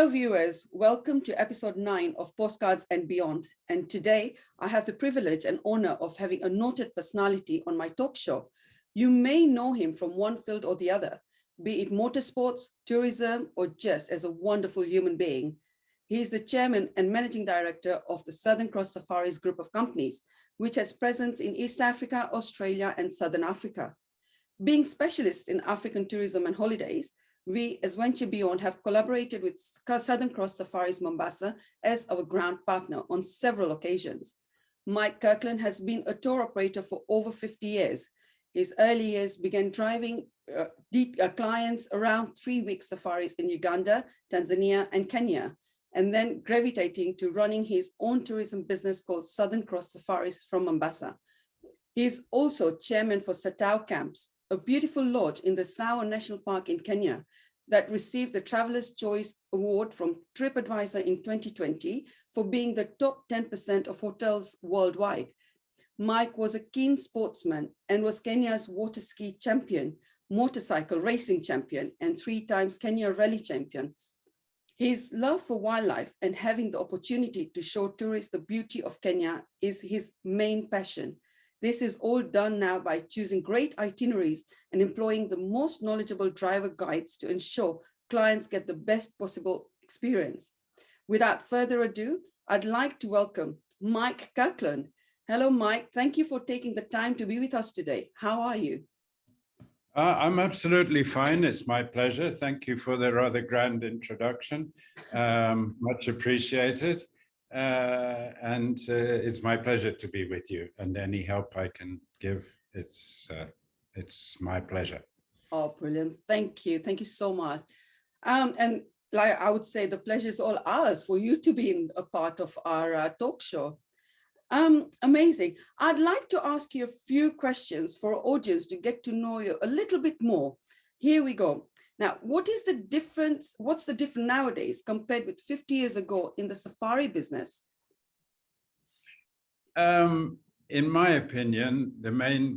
Hello viewers, welcome to episode 9 of Postcards and Beyond. And today I have the privilege and honor of having a noted personality on my talk show. You may know him from one field or the other, be it motorsports, tourism, or just as a wonderful human being. He is the chairman and managing director of the Southern Cross Safaris group of companies, which has presence in East Africa, Australia, and Southern Africa. Being specialists in African tourism and holidays, we as Venture Beyond have collaborated with Southern Cross Safaris Mombasa as our ground partner on several occasions. Mike Kirkland has been a tour operator for over 50 years. His early years began driving clients around 3-week safaris in Uganda, Tanzania, and Kenya, and then gravitating to running his own tourism business called Southern Cross Safaris from Mombasa. He is also chairman for Satao Camps, a beautiful lodge in the Sao National Park in Kenya that received the Traveler's Choice Award from TripAdvisor in 2020 for being the top 10% of hotels worldwide. Mike was a keen sportsman and was Kenya's water ski champion, motorcycle racing champion, and 3 times Kenya rally champion. His love for wildlife and having the opportunity to show tourists the beauty of Kenya is his main passion. This is all done now by choosing great itineraries and employing the most knowledgeable driver guides to ensure clients get the best possible experience. Without further ado, I'd like to welcome Mike Kirkland. Hello, Mike. Thank you for taking the time to be with us today. How are you? I'm absolutely fine. It's my pleasure. Thank you for the rather grand introduction. Much appreciated. It's my pleasure to be with you, and any help I can give, it's my pleasure. Oh, brilliant. Thank you. Thank you so much. And like I would say, the pleasure is all ours for you to be a part of our talk show. Amazing. I'd like to ask you a few questions for our audience to get to know you a little bit more. Here we go. Now, what's the difference nowadays compared with 50 years ago in the safari business? In my opinion, the main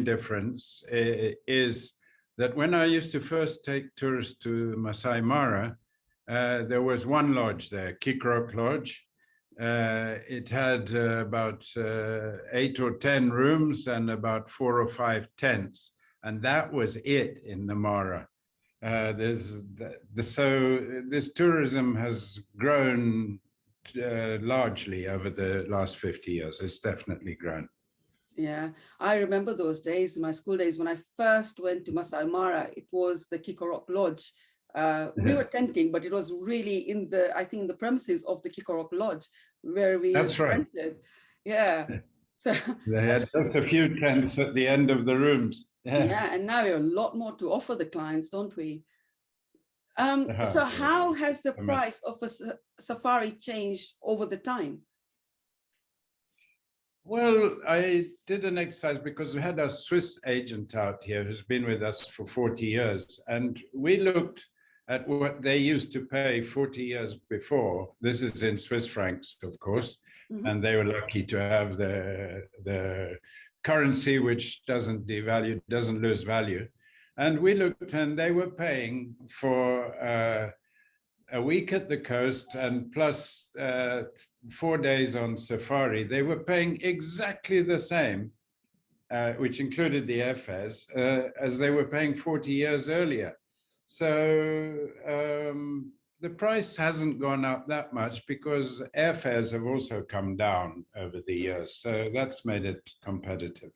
difference is that when I used to first take tourists to Masai Mara, there was one lodge there, Kikrok Lodge. It had about 8 or 10 rooms and about 4 or 5 tents. And that was it in the Mara. So this tourism has grown largely over the last 50 years. It's definitely grown. Yeah, I remember those days, my school days, when I first went to Masai Mara. It was the Kikorok Lodge. We were tenting, but it was really in the premises of the Kikorok Lodge where we rented. Yeah. So they had just a few tents at the end of the rooms. Yeah, and now we have a lot more to offer the clients, don't we? So how has the price of a safari changed over the time? Well, I did an exercise because we had a Swiss agent out here who's been with us for 40 years. And we looked at what they used to pay 40 years before. This is in Swiss francs, of course. Mm-hmm. And they were lucky to have the currency which doesn't devalue, doesn't lose value. And we looked, and they were paying for a week at the coast and plus 4 days on safari. They were paying exactly the same, which included the airfares, as they were paying 40 years earlier. So the price hasn't gone up that much because airfares have also come down over the years. So that's made it competitive.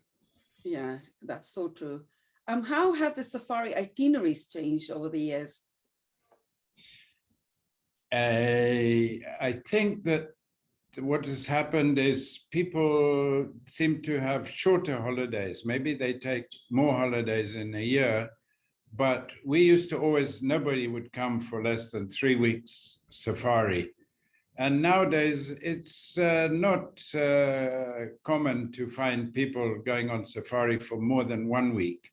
Yeah, that's so true. How have the safari itineraries changed over the years? I think that what has happened is people seem to have shorter holidays. Maybe they take more holidays in a year, but we used to always, nobody would come for less than 3 weeks safari. And nowadays it's not common to find people going on safari for more than 1 week.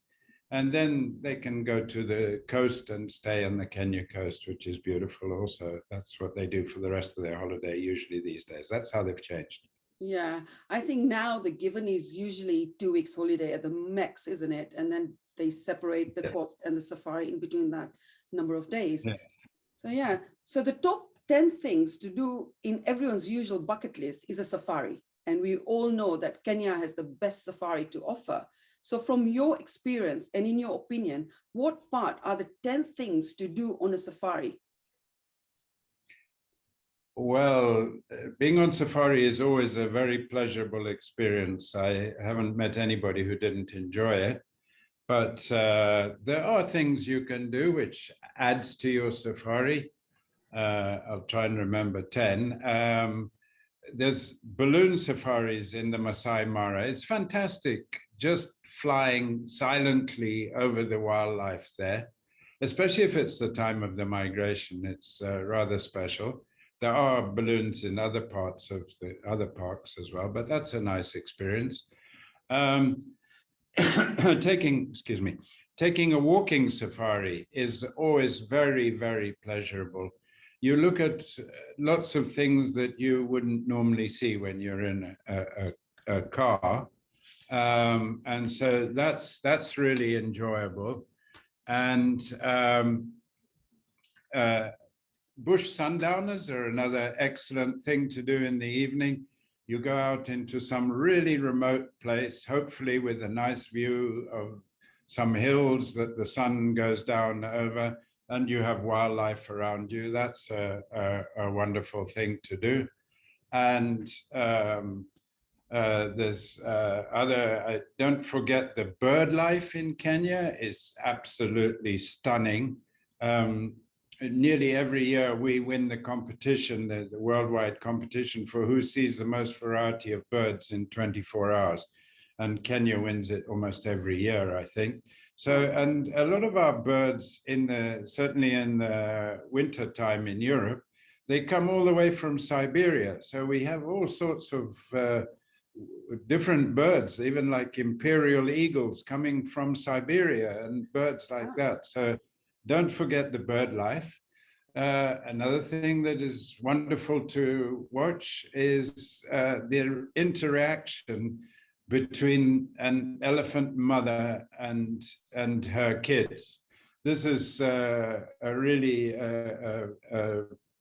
And then they can go to the coast and stay on the Kenya coast, which is beautiful also. That's what they do for the rest of their holiday usually these days. That's how they've changed. Yeah, I think now the given is usually 2 weeks holiday at the max, isn't it? And then they separate the coast and the safari in between that number of days. Yeah. So yeah, so the top 10 things to do in everyone's usual bucket list is a safari. And we all know that Kenya has the best safari to offer. So from your experience and in your opinion, what part are the 10 things to do on a safari? Well, being on safari is always a very pleasurable experience. I haven't met anybody who didn't enjoy it. But there are things you can do which adds to your safari. I'll try and remember 10. There's balloon safaris in the Masai Mara. It's fantastic, just flying silently over the wildlife there, especially if it's the time of the migration. It's rather special. There are balloons in other parts of the other parks as well, but that's a nice experience. Taking a walking safari is always very, very pleasurable. You look at lots of things that you wouldn't normally see when you're in a car. And so that's really enjoyable. And bush sundowners are another excellent thing to do in the evening. You go out into some really remote place, hopefully with a nice view of some hills that the sun goes down over, and you have wildlife around you. That's a wonderful thing to do. And there's don't forget the bird life in Kenya is absolutely stunning. Nearly every year we win the competition, the worldwide competition for who sees the most variety of birds in 24 hours. And Kenya wins it almost every year, I think. So, and a lot of our birds certainly in the winter time in Europe, they come all the way from Siberia. So we have all sorts of different birds, even like imperial eagles coming from Siberia and birds like that. So don't forget the bird life. Another thing that is wonderful to watch is the interaction between an elephant mother and her kids. This is a really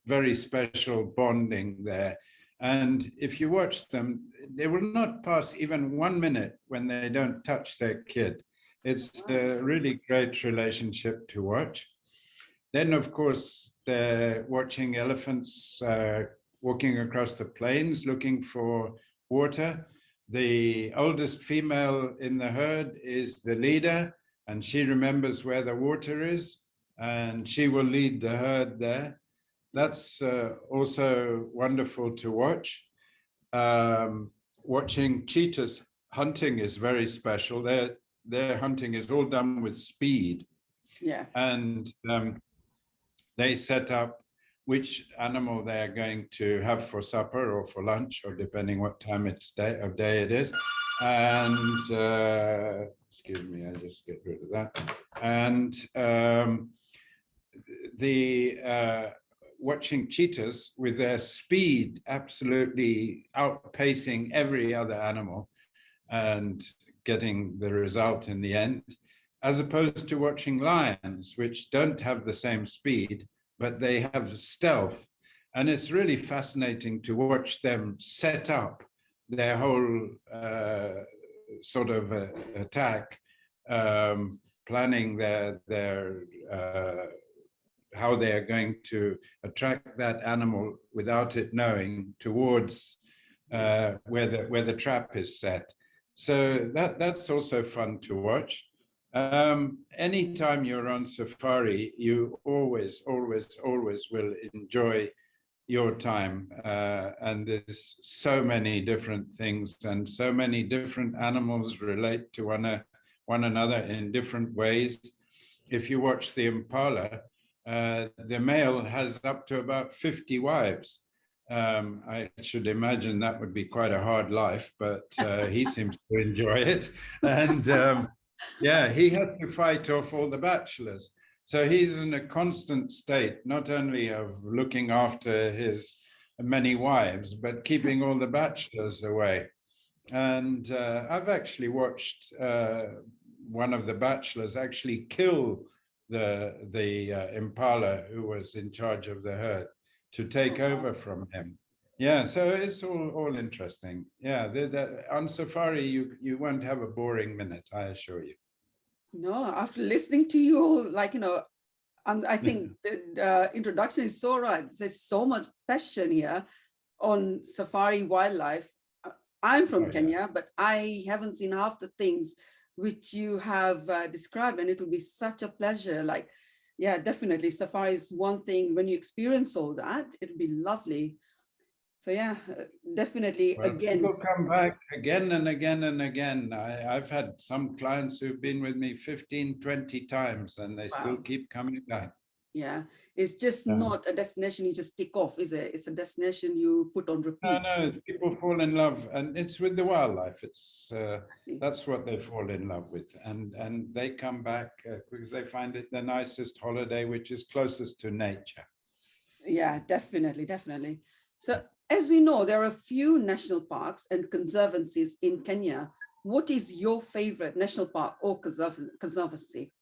very special bonding there. And if you watch them, they will not pass even 1 minute when they don't touch their kid. It's a really great relationship to watch. Then, of course, they're watching elephants walking across the plains looking for water. The oldest female in the herd is the leader, and she remembers where the water is, and she will lead the herd there. That's also wonderful to watch. Watching cheetahs hunting is very special. Their hunting is all done with speed. Yeah. And they set up which animal they're going to have for supper or for lunch, or depending what time of day it is. And excuse me, I just get rid of that. And watching cheetahs with their speed absolutely outpacing every other animal and getting the result in the end, as opposed to watching lions, which don't have the same speed, but they have stealth. And it's really fascinating to watch them set up their whole sort of attack, planning their how they are going to attract that animal without it knowing towards where the trap is set. So that's also fun to watch. Anytime you're on safari, you always will enjoy your time. And there's so many different things, and so many different animals relate to one another in different ways. If you watch the impala, the male has up to about 50 wives. I should imagine that would be quite a hard life, but he seems to enjoy it. And yeah, he has to fight off all the bachelors. So he's in a constant state, not only of looking after his many wives, but keeping all the bachelors away. And I've actually watched one of the bachelors actually kill the impala who was in charge of the herd to take Oh, wow. over from him. Yeah, so it's all interesting. Yeah, on safari you won't have a boring minute, I assure you. No, after listening to you, like, I think the introduction is so right. There's so much passion here on safari wildlife. I'm from Oh, yeah. Kenya, but I haven't seen half the things which you have described, and it would be such a pleasure. Like, yeah, definitely, safari is one thing. When you experience all that, it'd be lovely. So yeah, definitely. Well, Again, people come back again and again and again. I've had some clients who've been with me 15, 20 times, and they still wow. keep coming back. Yeah, it's just Yeah. not a destination you just tick off, is it? It's a destination you put on No, repeat. no, people fall in love, and it's with the wildlife. It's that's what they fall in love with, and they come back because they find it the nicest holiday, which is closest to nature. Yeah, definitely, definitely. So as we know, there are a few national parks and conservancies in Kenya. What is your favorite national park or conservancy?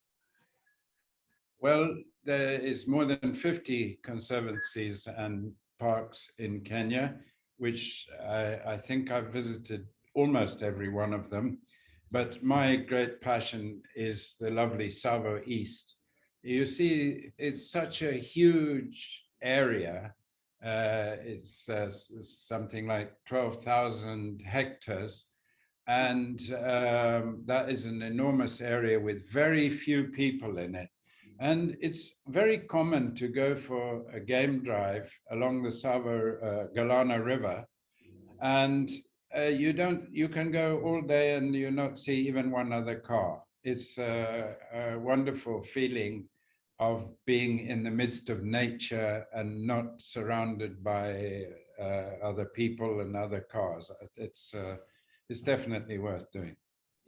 Well, there is more than 50 conservancies and parks in Kenya, which I think I've visited almost every one of them. But my great passion is the lovely Savo East. You see, it's such a huge area. It's something like 12,000 hectares. And that is an enormous area with very few people in it. And it's very common to go for a game drive along the Savo Galana River, and you can go all day and you not see even one other car. It's a wonderful feeling of being in the midst of nature and not surrounded by other people and other cars. It's definitely worth doing.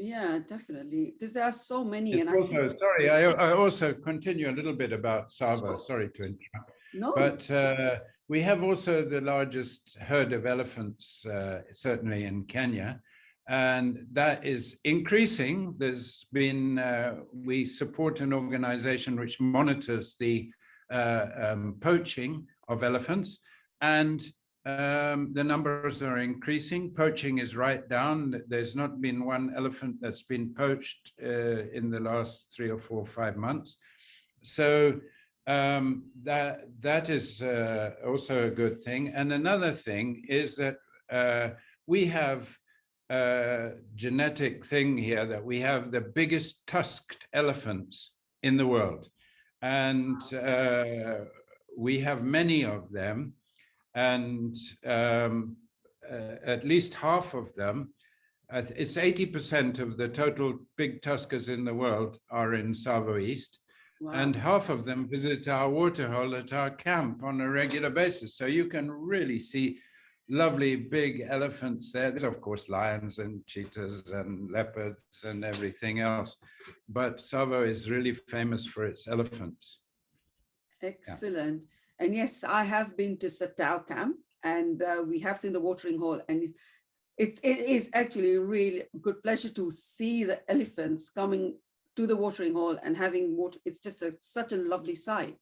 Yeah, definitely, because there are so many, It's and I think, also, sorry, I also continue a little bit about Savo, sure, sorry to interrupt, no, but we have also the largest herd of elephants, certainly in Kenya, and that is increasing. There's been, we support an organization which monitors the poaching of elephants, and the numbers are increasing. Poaching is right down. There's not been one elephant that's been poached in the last 3 or 4 or 5 months. So that is also a good thing. And another thing is that we have a genetic thing here that we have the biggest tusked elephants in the world. And we have many of them, and at least half of them, it's 80% of the total big tuskers in the world are in Savo East, wow. and half of them visit our waterhole at our camp on a regular basis. So you can really see lovely big elephants there. There's of course lions and cheetahs and leopards and everything else, but Savo is really famous for its elephants. Yeah. Excellent. And yes, I have been to Satao camp, and we have seen the watering hole, and it is actually a really good pleasure to see the elephants coming to the watering hole and having water. It's just such a lovely sight.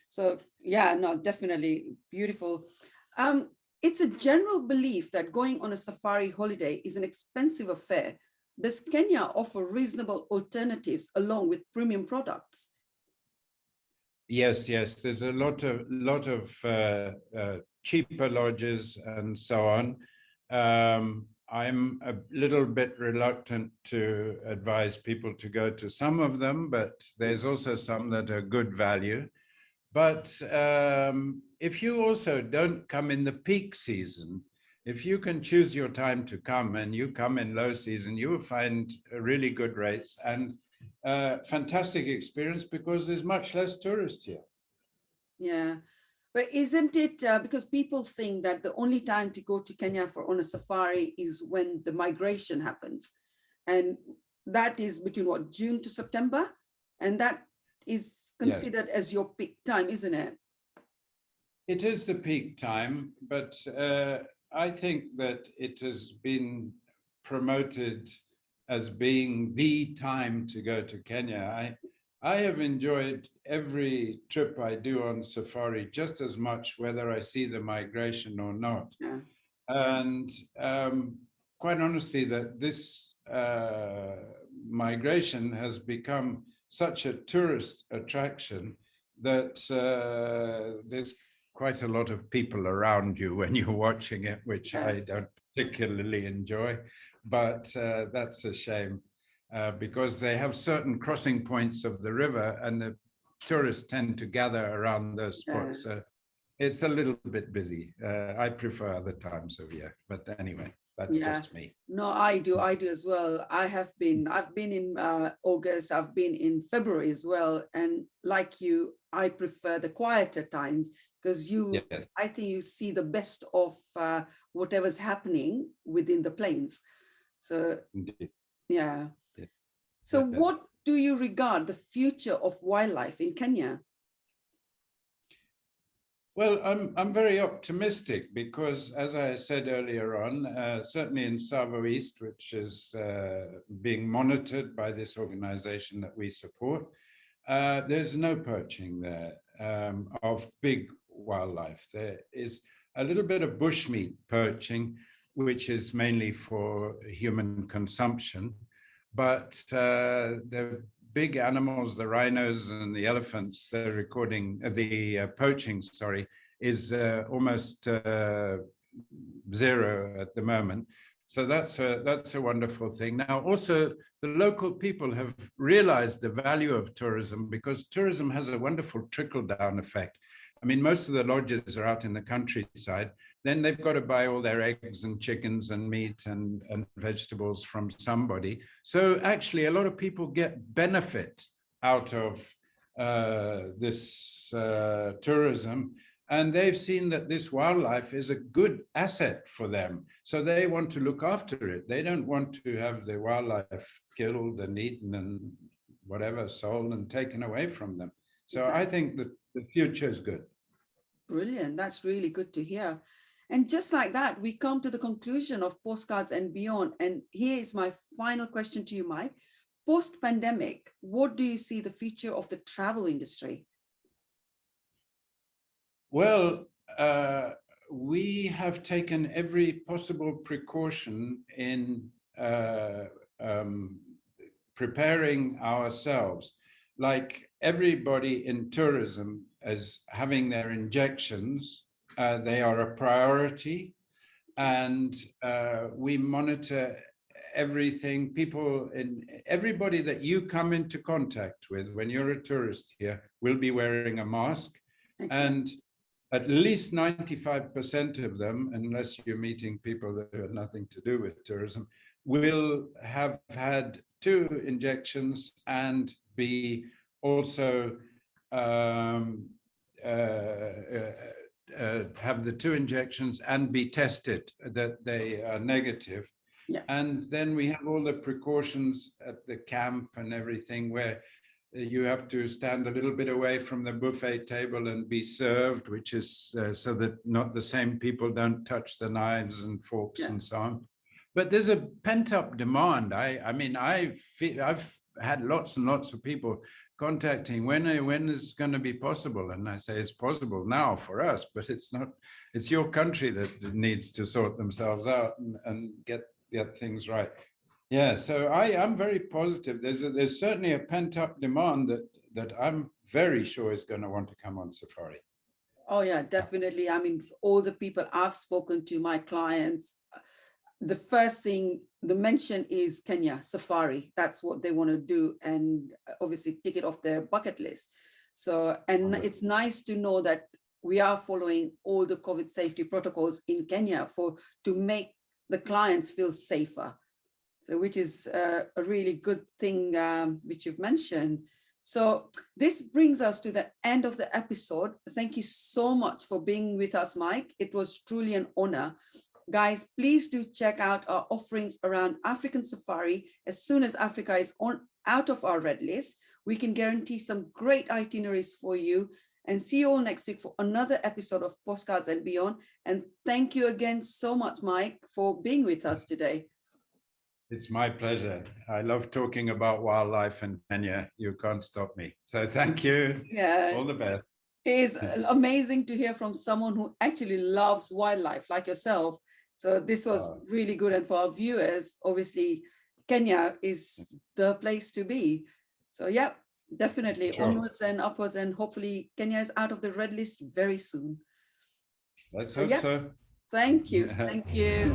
So yeah, no, definitely beautiful. It's a general belief that going on a safari holiday is an expensive affair. Does Kenya offer reasonable alternatives along with premium products? Yes, yes. There's a lot of cheaper lodges and so on. I'm a little bit reluctant to advise people to go to some of them, but there's also some that are good value. But if you also don't come in the peak season, if you can choose your time to come and you come in low season, you will find really good rates and fantastic experience because there's much less tourists here. Yeah, but isn't it because people think that the only time to go to Kenya for on a safari is when the migration happens, and that is between what, June to September, and that is Yes. considered as your peak time, isn't it? It is the peak time, but I think that it has been promoted as being the time to go to Kenya. I have enjoyed every trip I do on safari just as much, whether I see the migration or not. Yeah. And quite honestly, that this migration has become such a tourist attraction that there's quite a lot of people around you when you're watching it, which Yeah. I don't particularly enjoy. But that's a shame because they have certain crossing points of the river, and the tourists tend to gather around those Yeah. spots. So it's a little bit busy. I prefer other times of year, but anyway, that's Yeah. just me. No, I do as well. I've been in August, I've been in February as well. And like you, I prefer the quieter times because Yes, I think you see the best of whatever's happening within the plains. So, indeed. yeah. So Yes. what do you regard the future of wildlife in Kenya? Well, I'm very optimistic because, as I said earlier on, certainly in Savo East, which is being monitored by this organization that we support, there's no poaching there of big wildlife. There is a little bit of bushmeat poaching, which is mainly for human consumption, but the big animals, the rhinos and the elephants, they're recording the poaching, sorry, is almost zero at the moment. So that's a wonderful thing. Now, also, the local people have realized the value of tourism because tourism has a wonderful trickle-down effect. I mean, most of the lodges are out in the countryside. Then they've got to buy all their eggs and chickens and meat and vegetables from somebody. So actually, a lot of people get benefit out of this tourism. And they've seen that this wildlife is a good asset for them. So they want to look after it. They don't want to have the wildlife killed and eaten and whatever, sold and taken away from them. So Exactly. I think that the future is good. Brilliant. That's really good to hear. And just like that, we come to the conclusion of Postcards and Beyond. And here is my final question to you, Mike. Post-pandemic, what do you see the future of the travel industry? Well, we have taken every possible precaution in preparing ourselves. Like everybody in tourism is having their injections, they are a priority, and we monitor everything. Everybody that you come into contact with when you're a tourist here will be wearing a mask. Excellent. And at least 95% of them, unless you're meeting people that have nothing to do with tourism, will have had 2 injections and be also have the 2 injections and be tested that they are negative. Yeah. And then we have all the precautions at the camp and everything where you have to stand a little bit away from the buffet table and be served, which is so that not the same people don't touch the knives and forks and so on. But there's a pent-up demand. I mean, I've had lots and lots of people contacting when is going to be possible, and I say it's possible now for us, but it's not. It's your country that needs to sort themselves out and get things right. Yeah, so I'm very positive. There's certainly a pent-up demand that I'm very sure is going to want to come on safari. Oh yeah, definitely. I mean, all the people I've spoken to, my clients, the first thing, the mention is Kenya safari. That's what they want to do, and obviously tick it off their bucket list. So, and it's nice to know that we are following all the COVID safety protocols in Kenya to make the clients feel safer. So, which is a really good thing, which you've mentioned. So this brings us to the end of the episode. Thank you so much for being with us, Mike. It was truly an honor. Guys, please do check out our offerings around African safari. As soon as Africa is out of our red list, we can guarantee some great itineraries for you. And see you all next week for another episode of Postcards and Beyond. And thank you again so much, Mike, for being with us today. It's my pleasure. I love talking about wildlife in Kenya. You can't stop me. So thank you. Yeah, All the best. it is amazing to hear from someone who actually loves wildlife like yourself. So this was really good. And for our viewers, obviously, Kenya is the place to be. So yeah, definitely Sure. onwards and upwards. And hopefully Kenya is out of the red list very soon. Let's So hope yeah, so. thank you. Thank you.